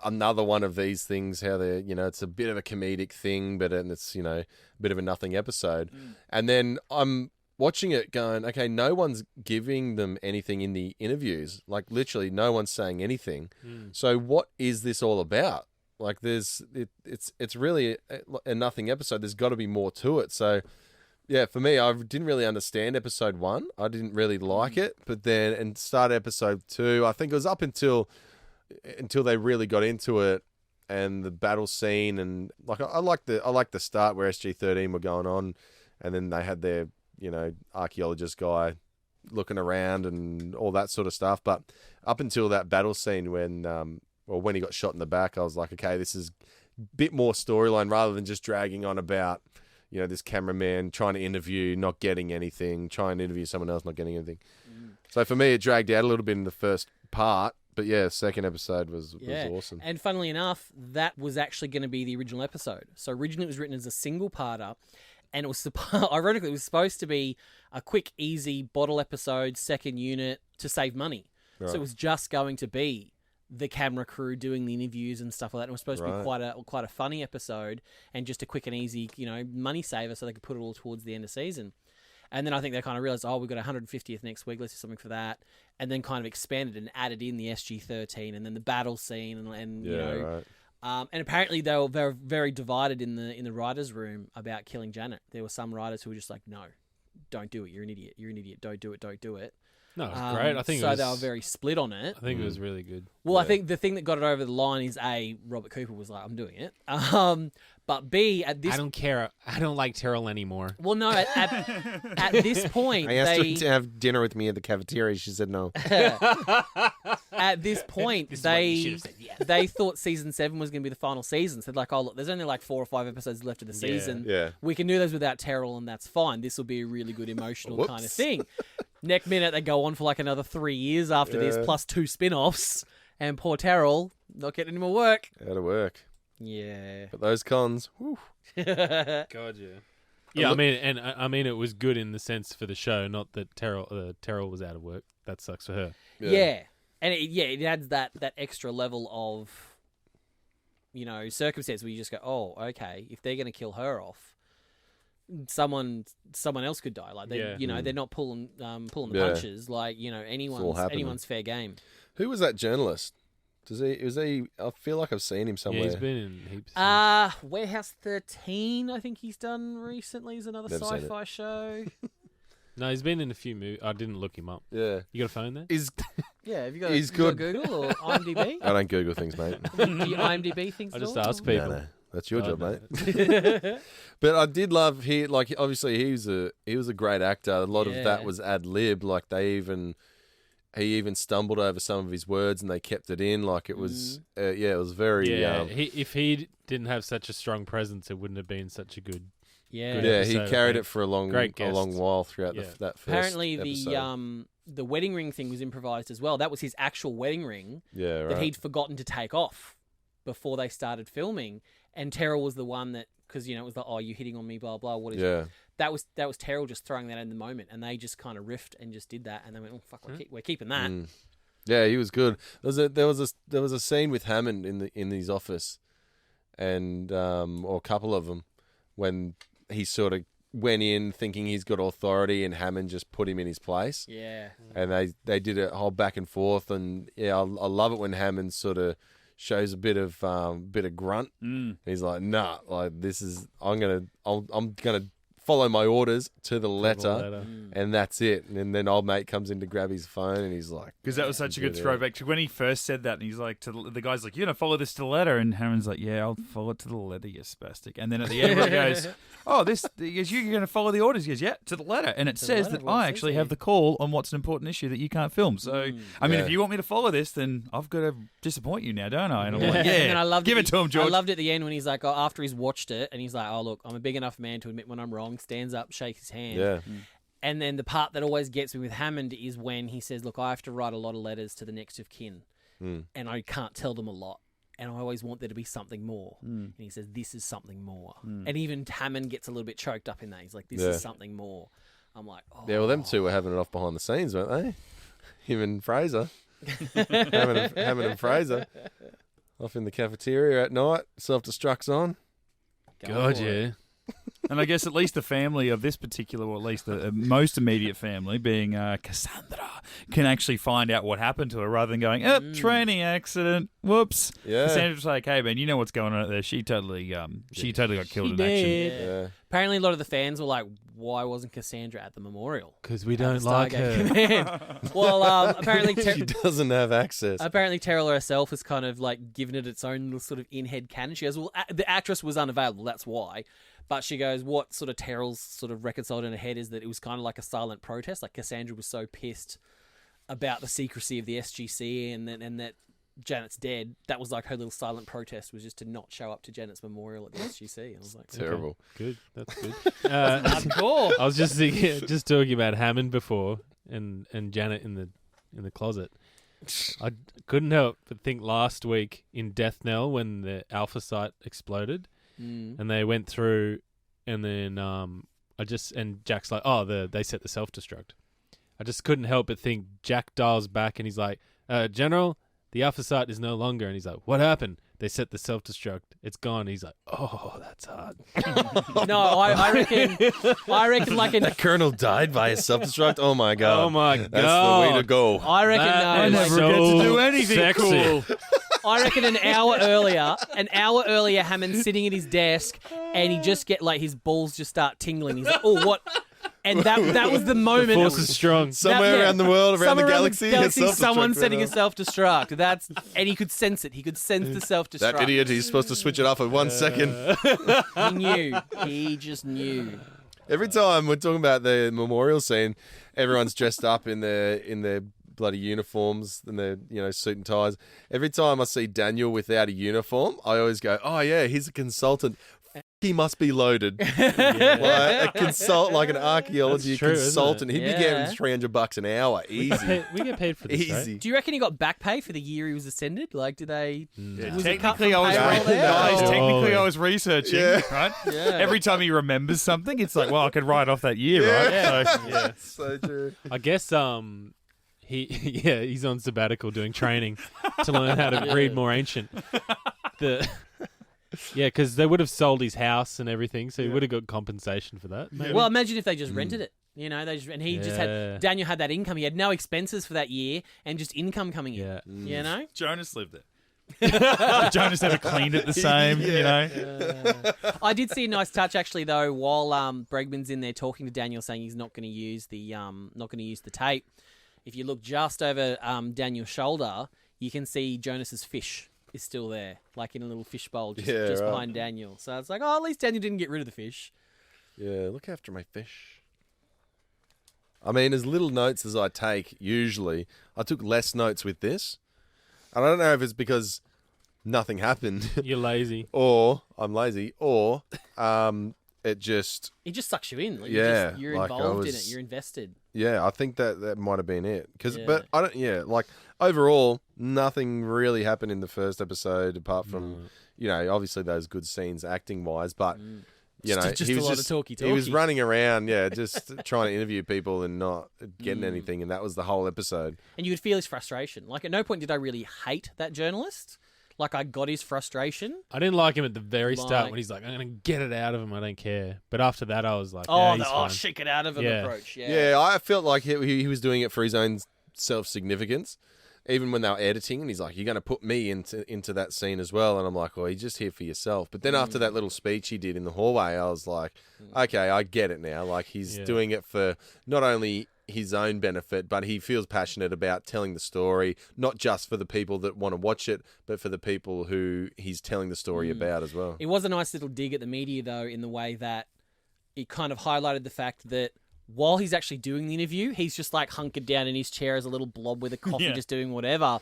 Speaker 3: another one of these things, how they're, it's a bit of a comedic thing, but it's, a bit of a nothing episode. And then I'm watching it going, okay, no one's giving them anything in the interviews. Like, literally, no one's saying anything. So what is this all about? Like, it's really a nothing episode. There's got to be more to it. So, yeah, for me, I didn't really understand episode 1. I didn't really like it. But then, and started episode 2, I think it was up until they really got into it and the battle scene. And like, I like the start where SG-13 were going on, and then they had their archaeologist guy looking around and all that sort of stuff. But up until that battle scene when he got shot in the back, I was like, okay, this is a bit more storyline rather than just dragging on about, this cameraman trying to interview, not getting anything, trying to interview someone else, not getting anything. So for me, it dragged out a little bit in the first part. But yeah, the second episode was awesome.
Speaker 2: And funnily enough, that was actually going to be the original episode. So originally it was written as a single-parter. And it was, ironically, it was supposed to be a quick, easy bottle episode, second unit to save money. Right. So it was just going to be the camera crew doing the interviews and stuff like that. And it was supposed to be quite a funny episode and just a quick and easy, money saver so they could put it all towards the end of season. And then I think they kind of realized, we've got 150th next week, let's do something for that. And then kind of expanded and added in the SG-13 and then the battle scene and
Speaker 3: Right.
Speaker 2: And apparently they were very, very divided in the writers' room about killing Janet. There were some writers who were just like, "No, don't do it. You're an idiot. You're an idiot. Don't do it. Don't do it."
Speaker 4: No, it was great. I think
Speaker 2: so. They were very split on it.
Speaker 4: I think it was really good.
Speaker 2: Well, I think the thing that got it over the line is Robert Cooper was like, "I'm doing it." But B, at this,
Speaker 4: I don't care. I don't like Terrell anymore.
Speaker 2: Well, no, at this point,
Speaker 3: I asked her to have dinner with me at the cafeteria. She said no.
Speaker 2: At this point, they thought season 7 was going to be the final season. So they're like, oh, look, there's only like 4 or 5 episodes left of the season.
Speaker 3: Yeah.
Speaker 2: We can do those without Terrell, and that's fine. This will be a really good emotional kind of thing. Next minute, they go on for like another 3 years after this, plus 2 spin-offs. And poor Terrell, not getting any more work.
Speaker 3: Out of work.
Speaker 2: Yeah.
Speaker 3: But those cons, whew.
Speaker 4: God, yeah. Yeah, I mean, it was good in the sense for the show, not that Terrell was out of work. That sucks for her.
Speaker 2: Yeah. And it adds that extra level of, circumstance where you just go, oh, okay, if they're going to kill her off, someone else could die. Like they're not pulling the punches. Like anyone's fair game.
Speaker 3: Who was that journalist? I feel like I've seen him somewhere.
Speaker 4: Yeah, he's been in heaps.
Speaker 2: Warehouse 13, I think he's done recently. Is another sci-fi show.
Speaker 4: No, he's been in a few movies. I didn't look him up.
Speaker 3: Yeah.
Speaker 4: You got a phone there?
Speaker 2: Have you got,
Speaker 3: he's
Speaker 2: good.
Speaker 3: Got
Speaker 2: Google or IMDb?
Speaker 3: I don't Google things, mate.
Speaker 2: Do you IMDb things
Speaker 4: I just
Speaker 2: at all?
Speaker 4: ask people.
Speaker 3: No. That's your job,
Speaker 4: no.
Speaker 3: mate. But I did love obviously he was a great actor. A lot of
Speaker 2: Yeah.
Speaker 3: that was ad lib. Like he even stumbled over some of his words and they kept it in. Like it was it was very
Speaker 4: if he didn't have such a strong presence, it wouldn't have been such a good.
Speaker 2: Yeah.
Speaker 3: yeah. He
Speaker 4: episode,
Speaker 3: carried
Speaker 4: I
Speaker 3: it for a long
Speaker 4: guest.
Speaker 3: while throughout
Speaker 4: Yeah.
Speaker 3: that first.
Speaker 2: Apparently,
Speaker 3: episode.
Speaker 2: the wedding ring thing was improvised as well. That was his actual wedding ring
Speaker 3: yeah right.
Speaker 2: that he'd forgotten to take off before they started filming. And Terrell was the one that, because it was like, oh, you hitting on me, blah blah. What is
Speaker 3: yeah.
Speaker 2: that was Terrell just throwing that in the moment, and they just kind of riffed and just did that, and they went, oh fuck, we're keeping that.
Speaker 3: Yeah, he was good. There was a scene with Hammond in his office, and or a couple of them, when he sort of went in thinking he's got authority, and Hammond just put him in his place.
Speaker 2: Yeah.
Speaker 3: And they did a whole back and forth, and I love it when Hammond sort of shows a bit of grunt. He's like, nah, like this is I'm gonna follow my orders to the letter. And that's it. And then old mate comes in to grab his phone, and he's like,
Speaker 1: Because that was such a good throwback to when he first said that, and he's like, the guy's like, "You're gonna follow this to the letter," and Hammond's like, "Yeah, I'll follow it to the letter, you spastic." And then at the end, he goes, "Oh, he goes, you're gonna follow the orders?" He goes, "Yeah, to the letter," and it
Speaker 2: To the
Speaker 1: says
Speaker 2: letter,
Speaker 1: that
Speaker 2: well, it
Speaker 1: I
Speaker 2: says
Speaker 1: actually
Speaker 2: here.
Speaker 1: have the call on what's an important issue that you can't film. So, I mean,
Speaker 3: Yeah.
Speaker 1: if you want me to follow this, then I've got to disappoint you now, don't I? And I'm like,
Speaker 2: And
Speaker 1: "Yeah,
Speaker 2: then I loved
Speaker 1: give it to him, George."
Speaker 2: I loved it at the end when he's like, oh, after he's watched it, and he's like, oh, look, I'm a big enough man to admit when I'm wrong, stands up, shakes his hand.
Speaker 3: yeah,
Speaker 2: And then the part that always gets me with Hammond is when he says, look, I have to write a lot of letters to the next of kin, and I can't tell them a lot. And I always want there to be something more. And he says, this is something more. And even Hammond gets a little bit choked up in that. He's like, this is something more. I'm like, oh.
Speaker 3: yeah. Well, them two were having it off behind the scenes, weren't they? Him and Fraser, Hammond and Fraser, off in the cafeteria at night. Self-destruct's on.
Speaker 4: God, yeah.
Speaker 1: And I guess at least the family of this particular, or at least the most immediate family, being Cassandra, can actually find out what happened to her rather than going, training accident, whoops.
Speaker 3: Yeah.
Speaker 1: Cassandra's like, hey, man, you know what's going on out there. She totally got killed in action.
Speaker 3: Yeah.
Speaker 2: Apparently, a lot of the fans were like, why wasn't Cassandra at the memorial?
Speaker 4: Because we
Speaker 2: At the
Speaker 4: don't like
Speaker 2: Stargate
Speaker 4: her.
Speaker 2: Command? Well, apparently,
Speaker 3: She doesn't have access.
Speaker 2: apparently Terrell herself has kind of like given it its own little sort of in-head canon. She goes, well, the actress was unavailable, that's why. But she goes, what sort of Terrell's sort of reconciled in her head is that it was kind of like a silent protest. Like Cassandra was so pissed about the secrecy of the SGC and that Janet's dead. That was like her little silent protest, was just to not show up to Janet's memorial at the SGC. And I was like,
Speaker 3: Terrible.
Speaker 4: Good. That's good.
Speaker 2: hardcore.
Speaker 4: I was just thinking, just talking about Hammond before and Janet in the closet. I couldn't help but think last week in Death Knell when the Alpha site exploded and they went through, and then and Jack's like, oh, they set the self-destruct. I just couldn't help but think Jack dials back and he's like, General, the Alpha site is no longer. And he's like, what happened? They set the self-destruct. It's gone. He's like, oh, that's hard.
Speaker 2: No, I reckon like in
Speaker 3: That colonel died by a self-destruct? Oh, my God.
Speaker 4: Oh, my God.
Speaker 3: That's the way to go.
Speaker 2: I reckon
Speaker 4: That
Speaker 2: no,
Speaker 4: is
Speaker 2: like,
Speaker 1: never get to
Speaker 4: so
Speaker 1: do anything
Speaker 4: sexy.
Speaker 1: cool.
Speaker 2: I reckon an hour earlier, Hammond's sitting at his desk, and he just get like his balls just start tingling. He's like, "Oh, what?" And that was the moment.
Speaker 4: The force is strong.
Speaker 3: Somewhere around the world, around the galaxy, a self-destruct
Speaker 2: someone's
Speaker 3: went
Speaker 2: setting a
Speaker 3: off.
Speaker 2: self-destruct. And he could sense it. He could sense the self-destruct.
Speaker 3: That idiot, he's supposed to switch it off in 1 second.
Speaker 2: He knew. He just knew.
Speaker 3: Every time we're talking about the memorial scene, everyone's dressed up in their bloody uniforms and their suit and ties. Every time I see Daniel without a uniform, I always go, "Oh yeah, he's a consultant. He must be loaded." Like an archaeology
Speaker 4: That's true, isn't it?
Speaker 3: consultant. He'd be getting
Speaker 2: Yeah.
Speaker 3: $300 an hour, easy.
Speaker 4: We get paid for this,
Speaker 3: Easy.
Speaker 4: right?
Speaker 2: Do you reckon he got back pay for the year he was ascended? Like, did they? Was it cut from
Speaker 1: Technically, I was
Speaker 2: payroll there?
Speaker 1: guys,
Speaker 3: No.
Speaker 1: technically I was researching,
Speaker 3: Yeah.
Speaker 1: right?
Speaker 2: Yeah.
Speaker 1: Every time he remembers something, it's like, well, I could write off that year, right? So,
Speaker 4: Yeah.
Speaker 3: So true.
Speaker 4: I guess he's on sabbatical doing training to learn how to read more ancient. Because they would have sold his house and everything, so he would have got compensation for that. Maybe.
Speaker 2: Well, imagine if they just rented it. He just
Speaker 4: Yeah.
Speaker 2: had Daniel had that income. He had no expenses for that year and just income coming in.
Speaker 4: Yeah.
Speaker 2: You know?
Speaker 1: Jonas lived it. Jonas never cleaned it the same,
Speaker 2: I did see a nice touch actually though while Bregman's in there talking to Daniel saying he's not going to use the tape. If you look just over Daniel's shoulder, you can see Jonas's fish is still there, like in a little fishbowl just
Speaker 3: right.
Speaker 2: behind Daniel. So it's like, oh, at least Daniel didn't get rid of the fish.
Speaker 3: Yeah, look after my fish. I mean, as little notes as I take, usually, I took less notes with this. And I don't know if it's because nothing happened.
Speaker 4: You're lazy.
Speaker 3: Or I'm lazy. Or it just
Speaker 2: sucks you in. Like,
Speaker 3: Yeah,
Speaker 2: you're
Speaker 3: like I
Speaker 2: involved in
Speaker 3: was-
Speaker 2: it. You're invested.
Speaker 3: Yeah, I think that might have been it.
Speaker 2: Yeah.
Speaker 3: But I don't. Yeah, like overall, nothing really happened in the first episode apart from obviously those good scenes acting wise. But
Speaker 2: Just
Speaker 3: he
Speaker 2: a
Speaker 3: was
Speaker 2: lot of
Speaker 3: just
Speaker 2: talky.
Speaker 3: he was running around, just trying to interview people and not getting anything, and that was the whole episode.
Speaker 2: And you would feel his frustration. Like, at no point did I really hate that journalist. Like, I got his frustration.
Speaker 4: I didn't like him at the very start
Speaker 2: Like-
Speaker 4: when he's like, I'm going to get it out of him. I don't care. But after that, I was like,
Speaker 2: Oh,
Speaker 4: he's fine.
Speaker 2: shake it out of him
Speaker 4: Yeah.
Speaker 2: approach.
Speaker 3: Yeah, I felt like he was doing it for his own self-significance. Even when they were editing, and he's like, "You're going to put me into that scene as well," and I'm like, "Well, you're just here for yourself." But then after that little speech he did in the hallway, I was like, "Okay, I get it now." Like he's doing it for not only his own benefit, but he feels passionate about telling the story, not just for the people that want to watch it, but for the people who he's telling the story about as well.
Speaker 2: It was a nice little dig at the media, though, in the way that it kind of highlighted the fact that while he's actually doing the interview, he's just like hunkered down in his chair as a little blob with a coffee, just doing whatever.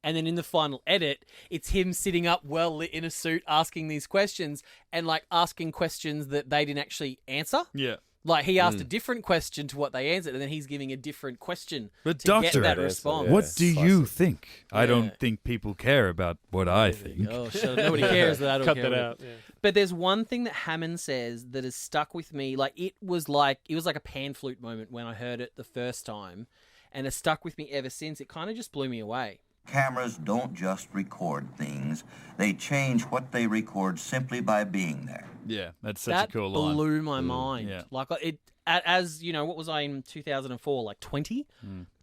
Speaker 2: And then in the final edit, it's him sitting up well lit in a suit asking these questions and like asking questions that they didn't actually answer.
Speaker 1: Yeah.
Speaker 2: Like he asked a different question to what they answered, and then he's giving a different question
Speaker 1: But
Speaker 2: to
Speaker 1: doctor,
Speaker 2: get that
Speaker 3: Yeah,
Speaker 2: response.
Speaker 3: yeah.
Speaker 1: What do you
Speaker 3: Classic.
Speaker 1: think? I don't think people care about what I think.
Speaker 2: Oh, shut up. Nobody cares that I don't
Speaker 4: Cut
Speaker 2: care
Speaker 4: that
Speaker 2: about
Speaker 4: out. Yeah.
Speaker 2: But there's one thing that Hammond says that has stuck with me. Like it was like a pan flute moment when I heard it the first time, and it's stuck with me ever since. It kind of just blew me away.
Speaker 5: Cameras don't just record things. They change what they record simply by being there.
Speaker 1: Yeah, that's such
Speaker 2: That
Speaker 1: a cool line.
Speaker 2: blew my mind.
Speaker 1: Yeah.
Speaker 2: Like it, as you know, what was I in 2004? Like 20.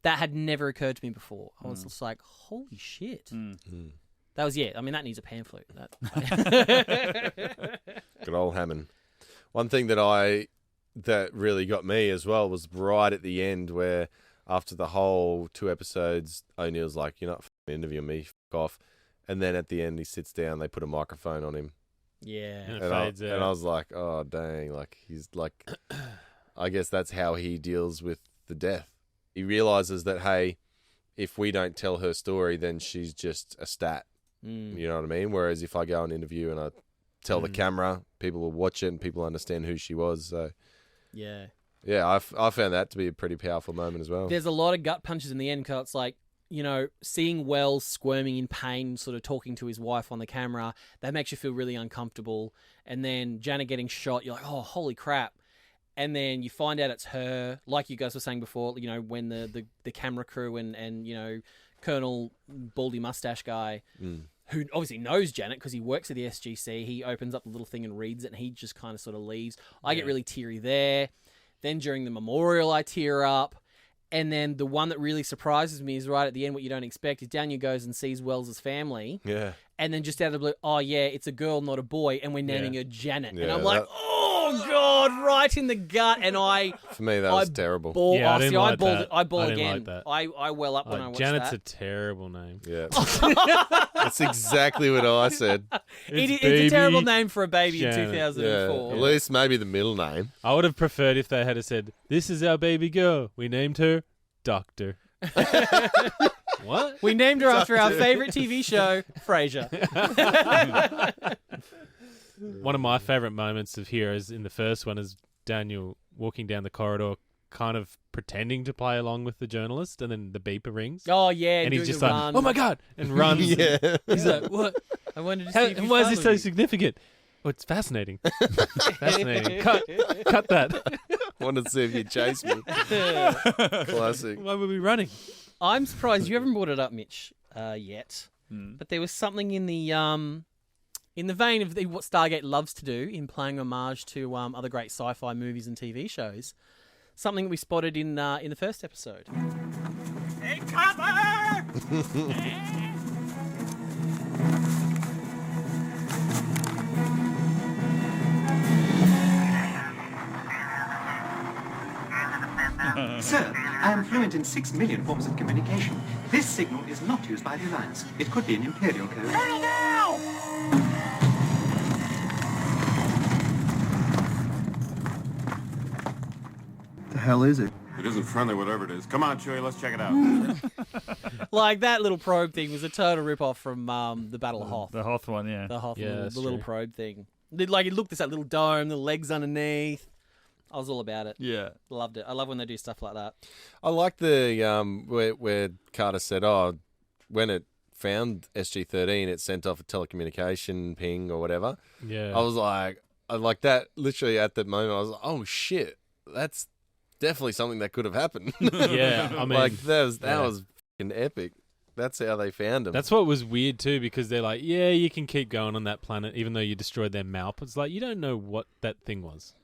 Speaker 2: That had never occurred to me before. I was just like, holy shit. That was I mean, that needs a pan flute.
Speaker 3: Good old Hammond. One thing that really got me as well was right at the end where after the whole 2 episodes, O'Neill's like, "You're not f***ing interviewing me, f*** off." And then at the end, he sits down, they put a microphone on him.
Speaker 2: Yeah.
Speaker 4: And it
Speaker 3: And I,
Speaker 4: fades out.
Speaker 3: and I was like, oh, dang. Like, he's like, I guess that's how he deals with the death. He realizes that, hey, if we don't tell her story, then she's just a stat. You know what I mean? Whereas if I go on an interview and I tell the camera, people will watch it and people understand who she was. So,
Speaker 2: Yeah.
Speaker 3: yeah, I found that to be a pretty powerful moment as well.
Speaker 2: There's a lot of gut punches in the end because it's like, you know, seeing Wells squirming in pain, sort of talking to his wife on the camera, that makes you feel really uncomfortable. And then Janet getting shot, you're like, oh, holy crap. And then you find out it's her, like you guys were saying before, you know, when the camera crew and you know, Colonel Baldy Mustache guy, who obviously knows Janet because he works at the SGC, he opens up the little thing and reads it, and he just kind of sort of leaves. I get really teary there. Then during the memorial, I tear up. And then the one that really surprises me is right at the end, what you don't expect is Daniel goes and sees Wells' family.
Speaker 3: Yeah.
Speaker 2: And then just out of the blue, oh, yeah, it's a girl, not a boy, and we're naming her Janet. And
Speaker 3: Yeah,
Speaker 2: I'm like,
Speaker 3: that-
Speaker 2: oh, God, right in the gut. And
Speaker 3: For me, that was terrible.
Speaker 2: Bawl,
Speaker 4: Yeah, I
Speaker 2: oh,
Speaker 4: didn't
Speaker 2: see,
Speaker 4: like
Speaker 2: I
Speaker 4: that.
Speaker 2: bawl
Speaker 4: I didn't
Speaker 2: again.
Speaker 4: like that.
Speaker 2: I well up when I watch
Speaker 4: Janet's
Speaker 2: that.
Speaker 4: a terrible name.
Speaker 3: Yeah. That's exactly what I said.
Speaker 2: It's a terrible
Speaker 4: baby
Speaker 2: name for a baby
Speaker 4: Janet.
Speaker 2: in
Speaker 3: Yeah.
Speaker 2: 2004.
Speaker 3: At least maybe the middle name.
Speaker 4: I would have preferred if they had said, "This is our baby girl. We named her Doctor." What?
Speaker 2: We named her after our favourite TV show, Frasier.
Speaker 4: One of my favourite moments of Heroes in the first one is Daniel walking down the corridor, kind of pretending to play along with the journalist, and then the beeper rings.
Speaker 2: Oh, yeah.
Speaker 4: And he's
Speaker 2: doing
Speaker 4: just
Speaker 2: the
Speaker 4: like,
Speaker 2: run.
Speaker 4: "Oh my God," and runs.
Speaker 3: Yeah.
Speaker 4: He's like, "What?
Speaker 2: I wanted to see if you
Speaker 4: Why is this so
Speaker 2: followed me."
Speaker 4: significant?" Oh, it's fascinating. Fascinating. Cut that.
Speaker 3: Wanted to see if you chase me. Classic.
Speaker 4: Why were we running?
Speaker 2: I'm surprised you haven't brought it up, Mitch, yet. But there was something in the vein of what Stargate loves to do in playing homage to other great sci-fi movies and TV shows. Something that we spotted in the first episode.
Speaker 6: Hey, cover!
Speaker 5: Sir,
Speaker 6: I am fluent in 6 million forms of communication. This signal is not used by the Alliance. It could be an Imperial code.
Speaker 7: Colonel, now!
Speaker 8: The hell is it?
Speaker 9: It isn't friendly, whatever it is. Come on, Chewie, let's check it out.
Speaker 2: Like, that little probe thing was a total rip-off from the Battle of Hoth.
Speaker 1: The Hoth one, yeah.
Speaker 2: The Hoth,
Speaker 4: Yeah,
Speaker 2: the little probe thing. Like, it looked at that little dome, the legs underneath. I was all about it.
Speaker 1: Yeah.
Speaker 2: Loved it. I love when they do stuff like that.
Speaker 3: I like the where Carter said, "Oh, when it found SG-13, it sent off a telecommunication ping or whatever."
Speaker 4: Yeah.
Speaker 3: I was like that. Literally at that moment, I was like, "Oh shit, that's definitely something that could have happened."
Speaker 4: Yeah, I mean,
Speaker 3: like that was fucking epic. That's how they found him.
Speaker 4: That's what was weird too, because they're like, yeah, you can keep going on that planet even though you destroyed their map. It's like, you don't know what that thing was.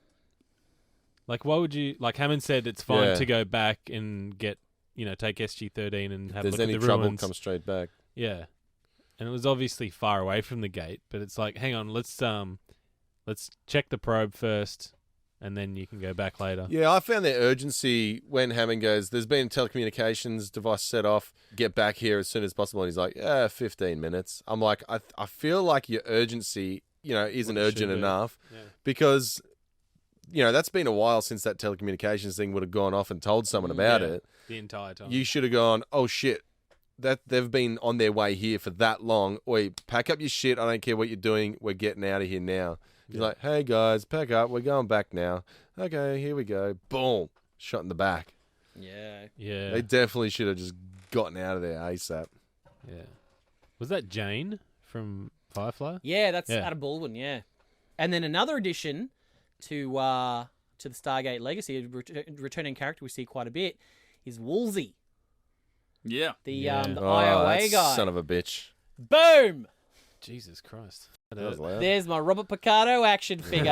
Speaker 4: Like, why would you? Like Hammond said, it's fine to go back and get, take SG-13 and have a
Speaker 3: If
Speaker 4: look
Speaker 3: there's
Speaker 4: at
Speaker 3: any
Speaker 4: the
Speaker 3: trouble,
Speaker 4: ruins.
Speaker 3: come straight back.
Speaker 4: Yeah, and it was obviously far away from the gate, but it's like, hang on, let's check the probe first, and then you can go back later.
Speaker 3: Yeah, I found the urgency when Hammond goes, "There's been a telecommunications device set off. Get back here as soon as possible." And he's like, 15 minutes. I'm like, I feel like your urgency, isn't urgent enough because, that's been a while since that telecommunications thing would have gone off and told someone about it.
Speaker 4: The entire time.
Speaker 3: You should have gone, "Oh shit, that they've been on their way here for that long. Oi, pack up your shit. I don't care what you're doing. We're getting out of here now." He's like, "Hey guys, pack up. We're going back now." Okay, here we go. Boom, shot in the back.
Speaker 2: Yeah.
Speaker 4: Yeah.
Speaker 3: They definitely should have just gotten out of there ASAP.
Speaker 4: Yeah. Was that Jane from Firefly?
Speaker 2: Yeah, that's Adam Baldwin, yeah. And then another addition to the Stargate Legacy, a returning character we see quite a bit, is Woolsey.
Speaker 1: Yeah.
Speaker 2: The IOA guy.
Speaker 3: Son of a bitch.
Speaker 2: Boom!
Speaker 4: Jesus Christ.
Speaker 3: That was loud.
Speaker 2: There's my Robert Picardo action figure.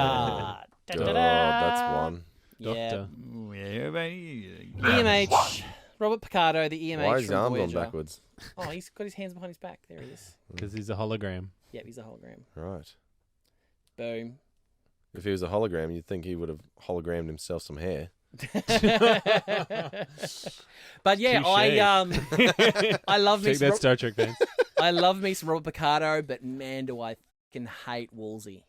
Speaker 3: That's one.
Speaker 2: Yeah.
Speaker 4: Doctor.
Speaker 2: EMH. Robert Picardo, the EMH
Speaker 3: Why is his
Speaker 2: from
Speaker 3: arm
Speaker 2: Voyager.
Speaker 3: gone backwards?
Speaker 2: Oh, he's got his hands behind his back. There he is.
Speaker 4: Because he's a hologram.
Speaker 2: Yep, he's a hologram.
Speaker 3: Right.
Speaker 2: Boom.
Speaker 3: If he was a hologram, you'd think he would have hologrammed himself some hair.
Speaker 2: But yeah, I love me
Speaker 4: Take that, Star Trek fans.
Speaker 2: I love me some Robert Picardo, but man, do I fucking hate Woolsey.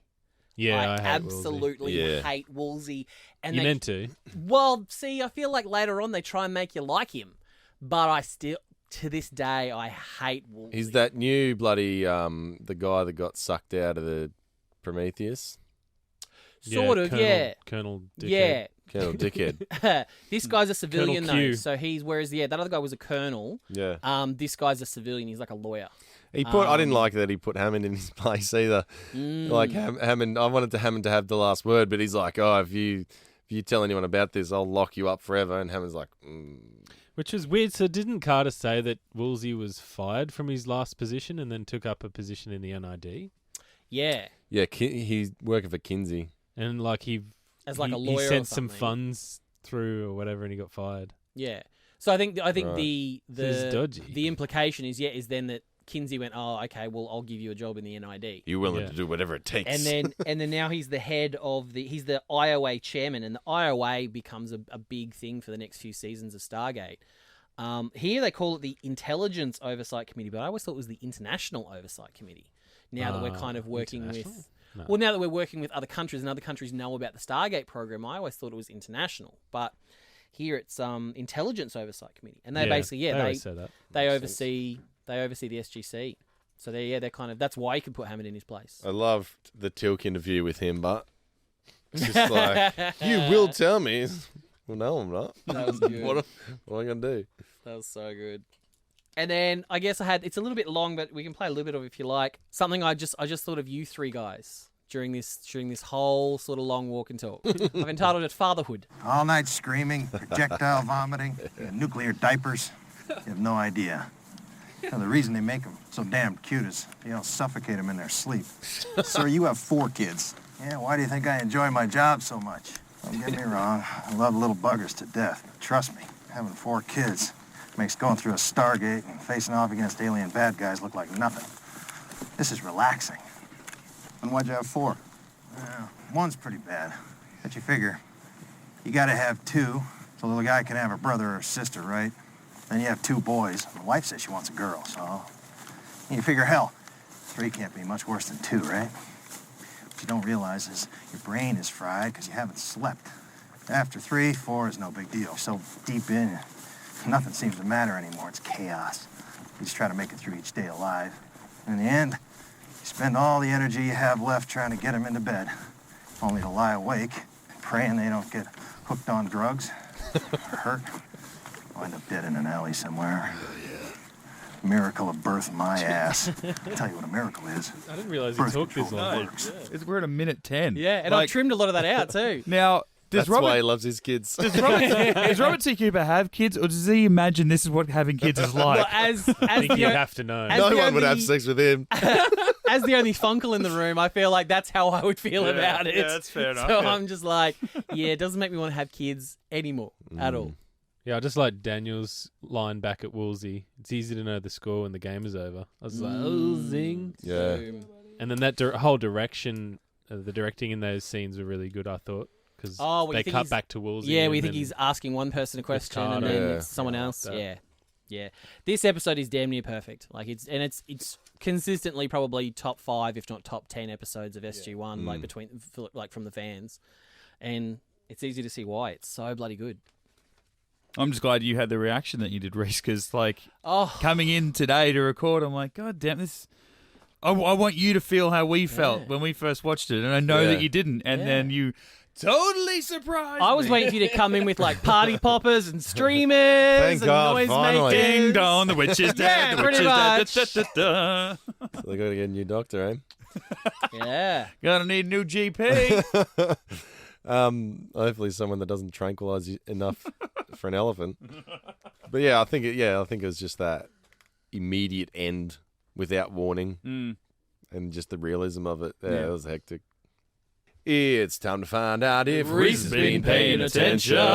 Speaker 4: Yeah,
Speaker 2: I
Speaker 4: hate
Speaker 2: absolutely hate Woolsey. And
Speaker 4: you
Speaker 2: they,
Speaker 4: meant to.
Speaker 2: Well, see, I feel like later on they try and make you like him, but I still, to this day, I hate Woolsey.
Speaker 3: He's that new bloody the guy that got sucked out of the Prometheus.
Speaker 2: Sort of, yeah.
Speaker 4: Colonel Dickhead.
Speaker 2: Yeah.
Speaker 3: Colonel Dickhead.
Speaker 2: This guy's a civilian
Speaker 4: Colonel Q.
Speaker 2: though, so whereas that other guy was a colonel.
Speaker 3: Yeah.
Speaker 2: This guy's a civilian. He's like a lawyer.
Speaker 3: He put. I didn't like that he put Hammond in his place either. Like Hammond, I wanted Hammond to have the last word, but he's like, "Oh, if you tell anyone about this, I'll lock you up forever." And Hammond's like,
Speaker 4: Which is weird. So didn't Carter say that Woolsey was fired from his last position and then took up a position in the NID?
Speaker 2: Yeah.
Speaker 3: "Yeah, he's working for Kinsey."
Speaker 4: And like
Speaker 2: As like a lawyer
Speaker 4: he
Speaker 2: or
Speaker 4: sent some
Speaker 2: something.
Speaker 4: funds through or whatever, and he got fired.
Speaker 2: Yeah. So I think
Speaker 3: Right.
Speaker 2: the
Speaker 4: This is dodgy.
Speaker 2: the implication is then that Kinsey went, "Oh, okay, well I'll give you a job in the NID."
Speaker 3: You're willing to do whatever it takes.
Speaker 2: And then now he's the head of he's the IOA chairman, and the IOA becomes a big thing for the next few seasons of Stargate. Here they call it the Intelligence Oversight Committee, but I always thought it was the International Oversight Committee. Now that we're kind of working with, now that we're working with other countries and other countries know about the Stargate program, I always thought it was international, but here it's Intelligence Oversight Committee, and they basically they oversee the SGC. So they're kind of, that's why you can put Hammond in his place.
Speaker 3: I loved the Tilk interview with him, but it's just like, "You will tell me." Well, no, I'm not.
Speaker 2: That was good.
Speaker 3: What am I going to do?
Speaker 2: That was so good. And then I guess it's a little bit long, but we can play a little bit of it if you like. Something I just thought of you three guys during this whole sort of long walk and talk. I've entitled it Fatherhood.
Speaker 8: All night screaming, projectile vomiting, nuclear diapers. You have no idea. The reason they make them so damn cute is you don't suffocate them in their sleep. Sir, you have 4 kids. Yeah, why do you think I enjoy my job so much? Don't get me wrong, I love little buggers to death. But trust me, having 4 kids makes going through a Stargate and facing off against alien bad guys look like nothing. This is relaxing. And why'd you have 4? Well, 1's pretty bad. But you figure, you gotta have 2 So the little guy can have a brother or sister, right? Then you have 2 boys. The wife says she wants a girl, so you figure, hell, 3 can't be much worse than 2, right? What you don't realize is your brain is fried because you haven't slept. After 3, 4 is no big deal. So deep in, nothing seems to matter anymore. It's chaos. You just try to make it through each day alive. And in the end, you spend all the energy you have left trying to get them into bed, only to lie awake, praying they don't get hooked on drugs, or hurt, wind up dead in an alley somewhere. Miracle of birth, my ass. I'll tell you what a miracle is.
Speaker 4: I didn't realize you
Speaker 8: Birth
Speaker 4: talked this
Speaker 8: control
Speaker 4: long.
Speaker 8: works.
Speaker 1: We're at a minute 10.
Speaker 2: Yeah, and
Speaker 1: Like,
Speaker 2: I've trimmed a lot of that out too.
Speaker 1: Now, does
Speaker 3: That's why he
Speaker 1: Robert,
Speaker 3: loves his kids.
Speaker 1: does Robert T. Cooper have kids, or does he imagine this is what having kids is like?
Speaker 2: Well, as
Speaker 4: I think
Speaker 2: the,
Speaker 4: you have to know.
Speaker 2: as
Speaker 3: No
Speaker 2: the
Speaker 3: one would
Speaker 2: only-
Speaker 3: have sex with him.
Speaker 2: as the only funkle in the room, I feel like that's how I would feel about it.
Speaker 1: yeah, that's fair enough,
Speaker 2: So
Speaker 1: yeah.
Speaker 2: I'm just like, yeah, it doesn't make me want to have kids anymore at all.
Speaker 4: Yeah, I just like Daniel's line back at Woolsey. It's easy to know the score when the game is over. I was like, oh, zing.
Speaker 3: Yeah.
Speaker 4: And then that whole direction, the directing in those scenes were really good, I thought. Because
Speaker 2: Oh, well, you
Speaker 4: they
Speaker 2: think
Speaker 4: cut
Speaker 2: he's-
Speaker 4: back to Woolsey.
Speaker 2: Yeah, we
Speaker 4: and
Speaker 2: think
Speaker 4: then-
Speaker 2: he's asking one person a question and
Speaker 4: Carter.
Speaker 2: then
Speaker 3: Yeah.
Speaker 2: it's someone
Speaker 4: Yeah,
Speaker 2: else.
Speaker 4: that.
Speaker 2: Yeah. This episode is damn near perfect. Like it's consistently probably top 5, if not top 10 episodes of SG-1, like from the fans, and it's easy to see why it's so bloody good.
Speaker 1: I'm just glad you had the reaction that you did, Rhys, because like
Speaker 2: Oh,
Speaker 1: coming in today to record, I'm like, God damn this. I want you to feel how we felt
Speaker 2: Yeah.
Speaker 1: when we first watched it, and I know
Speaker 3: Yeah.
Speaker 1: that you didn't, and then you totally surprised
Speaker 2: I was
Speaker 1: me.
Speaker 2: waiting for you to come in with like party poppers and streamers
Speaker 3: Thank
Speaker 2: and
Speaker 3: God,
Speaker 2: noise
Speaker 3: finally.
Speaker 2: makers.
Speaker 1: Ding dong, the witch is dead.
Speaker 2: Yeah,
Speaker 1: the witch
Speaker 2: pretty
Speaker 1: is dead.
Speaker 2: much.
Speaker 1: Da, da, da, da.
Speaker 3: They got to get a new doctor, eh?
Speaker 2: Yeah.
Speaker 1: Gonna need a new GP.
Speaker 3: Hopefully someone that doesn't tranquilize you enough for an elephant. But yeah, I think it was just that immediate end without warning, and just the realism of it. Yeah, it was hectic. It's time to find out if Rhys has been paying attention.
Speaker 4: All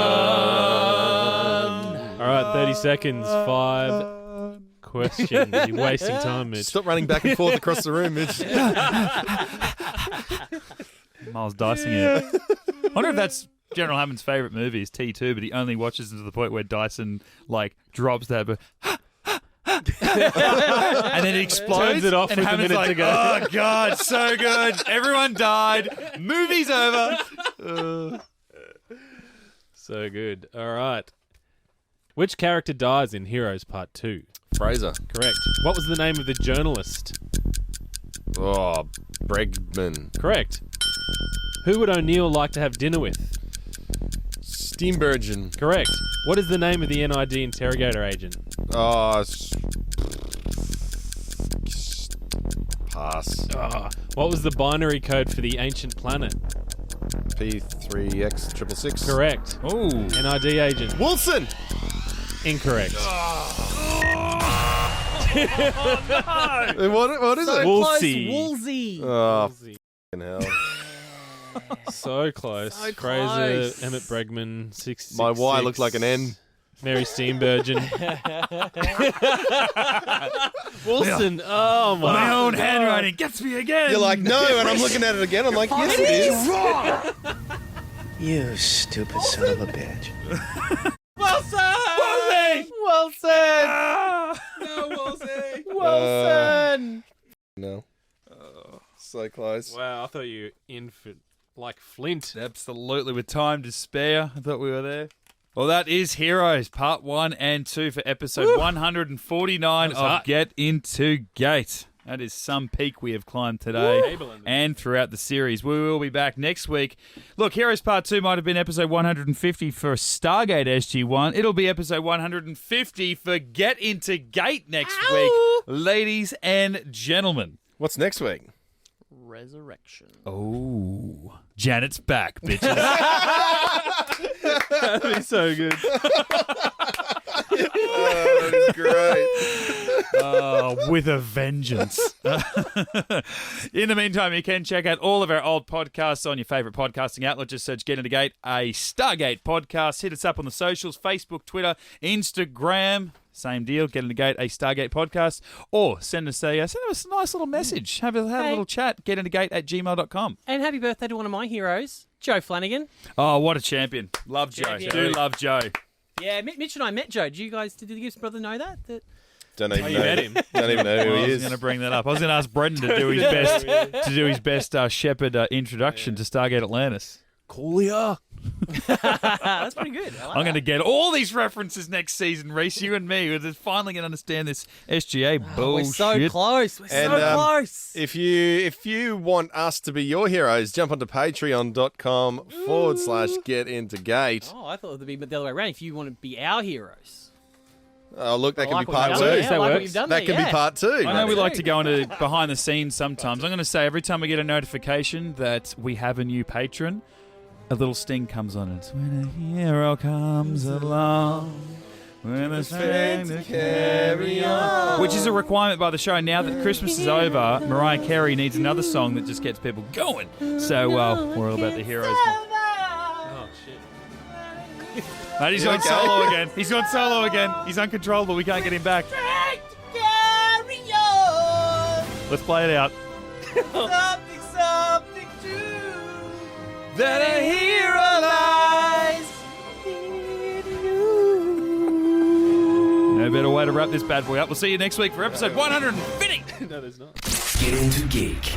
Speaker 4: right, 30 seconds. 5 questions. You're wasting time, Mitch.
Speaker 3: Stop running back and forth across the room, Mitch.
Speaker 1: Miles dicing it. I wonder if that's General Hammond's favourite movie is T2, but he only watches it to the point where Dyson like drops that, but and then it explodes.
Speaker 4: Turns it off
Speaker 1: and
Speaker 4: with a
Speaker 1: Hammond's
Speaker 4: minute
Speaker 1: like,
Speaker 4: to go.
Speaker 1: Oh God, so good. Everyone died. Movie's over.
Speaker 4: So good. All right. Which character dies in Heroes Part 2?
Speaker 3: Fraser.
Speaker 4: Correct. What was the name of the journalist?
Speaker 3: Oh, Bregman.
Speaker 4: Correct. Who would O'Neill like to have dinner with?
Speaker 3: Steenburgen.
Speaker 4: Correct. What is the name of the NID interrogator agent?
Speaker 3: Oh, pass.
Speaker 4: What was the binary code for the ancient planet?
Speaker 3: P3X666.
Speaker 4: Correct.
Speaker 1: Oh,
Speaker 4: NID agent.
Speaker 3: Wilson.
Speaker 4: Incorrect.
Speaker 3: What is it?
Speaker 4: Woolsey.
Speaker 2: Woolsey.
Speaker 3: Oh, f***ing hell.
Speaker 4: So close.
Speaker 2: So
Speaker 4: Fraser,
Speaker 2: close.
Speaker 4: Emmett Bregman, 666.
Speaker 3: My Y looked like an N.
Speaker 4: Mary Steenburgen. Wilson. Oh my.
Speaker 1: my own
Speaker 4: God.
Speaker 1: handwriting gets me again.
Speaker 3: You're like, no, and I'm looking at it again. I'm like, yes, it is.
Speaker 7: You stupid son of a bitch.
Speaker 2: Wilson. Wilson. No, Wilson. Wilson.
Speaker 3: No. So close.
Speaker 4: Wow, I thought you were in for like Flint.
Speaker 1: Absolutely, with time to spare. I thought we were there. Well, that is Heroes Part 1 and 2 for episode 149 of
Speaker 4: hot.
Speaker 1: Get Into Gate. That is some peak we have climbed today and throughout the series. We will be back next week. Look, Heroes Part 2 might have been episode 150 for Stargate SG-1. It'll be episode 150 for Get Into Gate next week, ladies and gentlemen.
Speaker 3: What's next week?
Speaker 2: Resurrection.
Speaker 1: Oh, Janet's back, bitches.
Speaker 4: That'd be so good.
Speaker 3: Oh, that is great.
Speaker 1: With a vengeance. In the meantime, you can check out all of our old podcasts on your favourite podcasting outlet. Just search Get Into Gate, a Stargate podcast. Hit us up on the socials, Facebook, Twitter, Instagram. Same deal. Get Into Gate, a Stargate podcast. Or send us a nice little message. Have a little chat. getintogate@gmail.com.
Speaker 2: And happy birthday to one of my heroes, Joe Flanagan.
Speaker 1: Oh, what a champion. Love Joe. Do love Joe.
Speaker 2: Yeah, Mitch and I met Joe. Did the Gibbs brother know that?
Speaker 3: Don't even
Speaker 4: you
Speaker 3: know.
Speaker 4: met him.
Speaker 3: Don't even know who
Speaker 1: I
Speaker 3: he
Speaker 1: was
Speaker 3: is.
Speaker 1: going to bring that up. I was going to ask Brendan to do his best Shepherd introduction to Stargate Atlantis. Coolio.
Speaker 2: That's pretty good.
Speaker 1: I'm going to get all these references next season, Rhys. You and me. We're just finally going to understand this SGA bullshit.
Speaker 2: We're so close. We're so close.
Speaker 3: If you want us to be your heroes, jump onto patreon.com/Get Into Gate.
Speaker 2: Oh, I thought it would be the other way around. If you want to be our heroes.
Speaker 3: Oh, look, that
Speaker 2: I
Speaker 3: can
Speaker 2: like
Speaker 3: be
Speaker 2: what
Speaker 3: part
Speaker 2: you've
Speaker 3: two.
Speaker 2: done there. I like what you've done
Speaker 3: That
Speaker 2: there,
Speaker 3: can be part two.
Speaker 1: I know we like to go into behind the scenes sometimes. I'm going to say every time we get a notification that we have a new patron, a little sting comes on it. When a hero comes along, when the strength to carry on. Which is a requirement by the show. Now that Christmas is over, Mariah Carey needs another song that just gets people going. So we're all about the heroes.
Speaker 4: Oh, shit.
Speaker 1: Mate, he's gone solo again. He's gone solo again. He's uncontrollable. We can't get him back. Let's play it out.
Speaker 2: Something true.
Speaker 1: That a hero lies in you. No better way to wrap this bad boy up. We'll see you next week for episode 150.
Speaker 4: No, there's not.
Speaker 10: Get Into Geek.